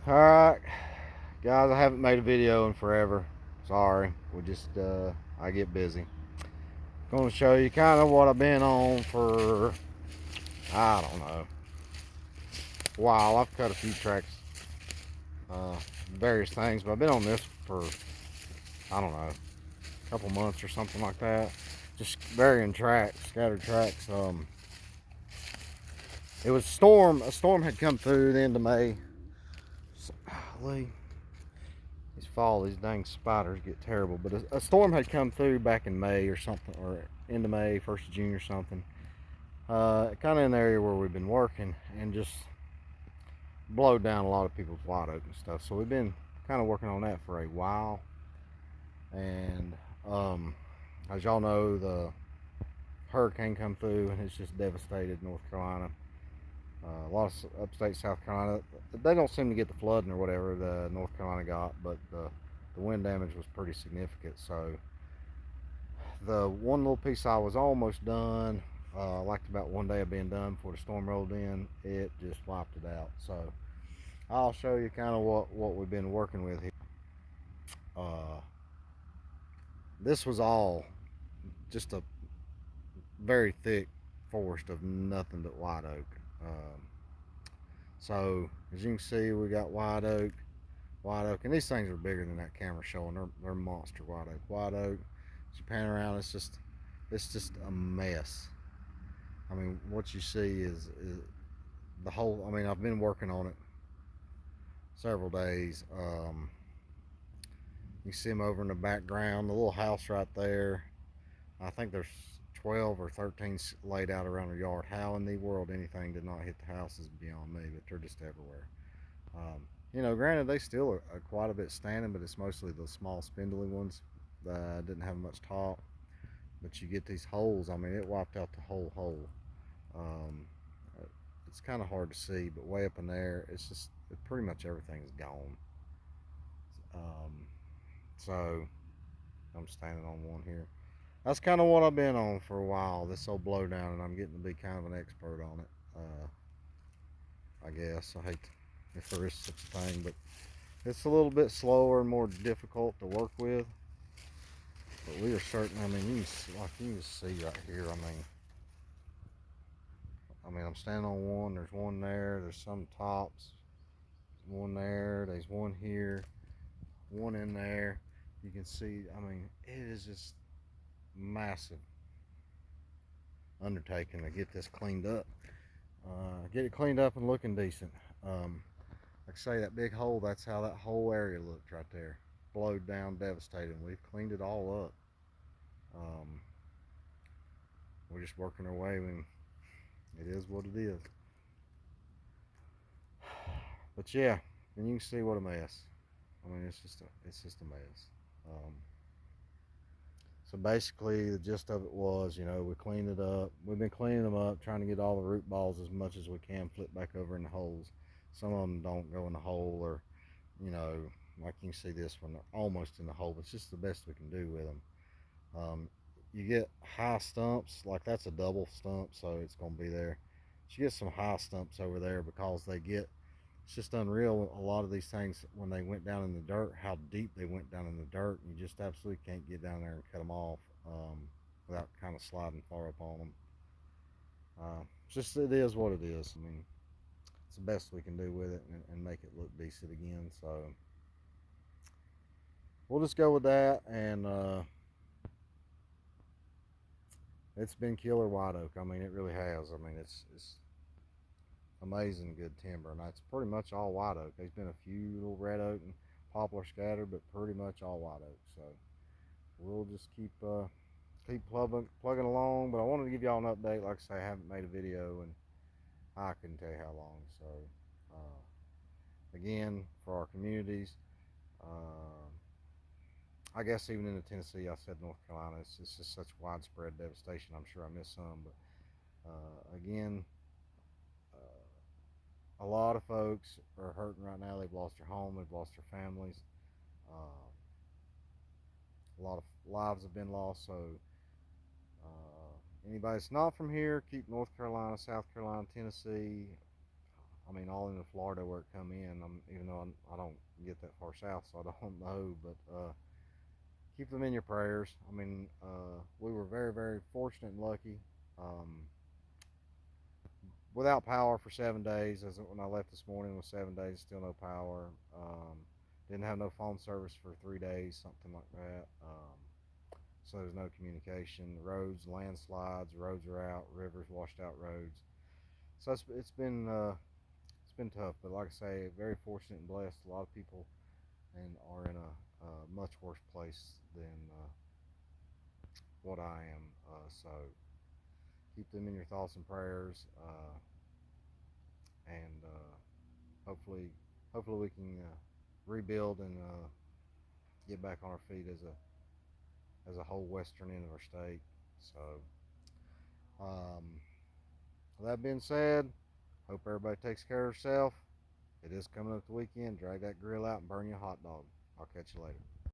Alright, guys, I haven't made a video in forever. Sorry, I get busy. Going to show you kind of what I've been on for, I don't know, a while. I've cut a few tracks, various things, but I've been on this for, I don't know, a couple months or something like that. Just varying tracks, scattered tracks. It was a storm had come through the end of May. Golly, these dang spiders get terrible. But a storm had come through back in May or something, or end of May, 1st of June or something. Kind of in the area where we've been working, and just blowed down a lot of people's white oak and stuff. So we've been kind of working on that for a while. And as y'all know, the hurricane come through and it's just devastated North Carolina. A lot of upstate South Carolina, they don't seem to get the flooding or whatever the North Carolina got, but the wind damage was pretty significant. So the one little piece I was almost done, liked about one day of being done before the storm rolled in, it just wiped it out. So I'll show you kind of what we've been working with here. This was all just a very thick forest of nothing but white oak. So as you can see, we got white oak, and these things are bigger than that camera showing. They're monster white oak. White oak. As you pan around, it's just a mess. I mean, what you see is the whole. I mean, I've been working on it several days. You see them over in the background, the little house right there. I think there's 12 or 13 laid out around the yard. How in the world anything did not hit the house is beyond me, but they're just everywhere. You know, granted, they still are quite a bit standing, but it's mostly the small spindly ones that didn't have much top. But you get these holes. I mean, it wiped out the whole hole. Um, it's kind of hard to see, but way up in there, pretty much everything's gone. Um, so I'm standing on one here. That's kind of what I've been on for a while, this old blowdown, and I'm getting to be kind of an expert on it. I guess I hate if there is such a thing, but it's a little bit slower and more difficult to work with. But we are certain. I mean, you can see right here. I'm standing on one. There's one there. There's some tops. There's one there. There's one here. One in there. You can see. I mean, it is just massive undertaking to get this cleaned up. Get it cleaned up and looking decent. Like I say, that big hole. That's how that whole area looked right there. Blowed down, devastated. We've cleaned it all up. We're just working our way. I mean, it is what it is. But yeah, and you can see what a mess. I mean, it's just a mess. Um, so basically, the gist of it was, you know, we cleaned it up. We've been cleaning them up, trying to get all the root balls as much as we can flip back over in the holes. Some of them don't go in the hole, or you know, like you can see this one, they're almost in the hole. But it's just the best we can do with them. You get high stumps, like that's a double stump, so it's going to be there. But you get some high stumps over there because it's just unreal. A lot of these things, when they went down in the dirt, how deep they went down in the dirt, you just absolutely can't get down there and cut them off without kind of sliding far up on them. It is what it is. I mean, it's the best we can do with it and make it look decent again. So we'll just go with that, and it's been killer white oak. I mean, it really has. I mean, it's amazing good timber, and that's pretty much all white oak. There's been a few little red oak and poplar scattered, but pretty much all white oak. So we'll just keep plugging along. But I wanted to give y'all an update. Like I say, I haven't made a video, and I couldn't tell you how long. So again, for our communities, I guess even in Tennessee, I said North Carolina, it's just such widespread devastation. I'm sure I missed some, but again, a lot of folks are hurting right now. They've lost their home, they've lost their families. A lot of lives have been lost. So anybody that's not from here, keep North Carolina, South Carolina, Tennessee, I mean, all into Florida where it come in. Even though I don't get that far south, so I don't know. But keep them in your prayers. I mean, we were very, very fortunate and lucky. Um, without power for 7 days, as when I left this morning was 7 days, still no power. Didn't have no phone service for 3 days, something like that. So there's no communication. Roads, landslides, roads are out, rivers washed out roads. So it's been tough, but like I say, very fortunate and blessed. A lot of people and are in a much worse place than what I am. So keep them in your thoughts and prayers, and hopefully, hopefully we can rebuild and get back on our feet as a whole western end of our state. So, um, with that being said, hope everybody takes care of herself. It is coming up the weekend. Drag that grill out and burn you a hot dog. I'll catch you later.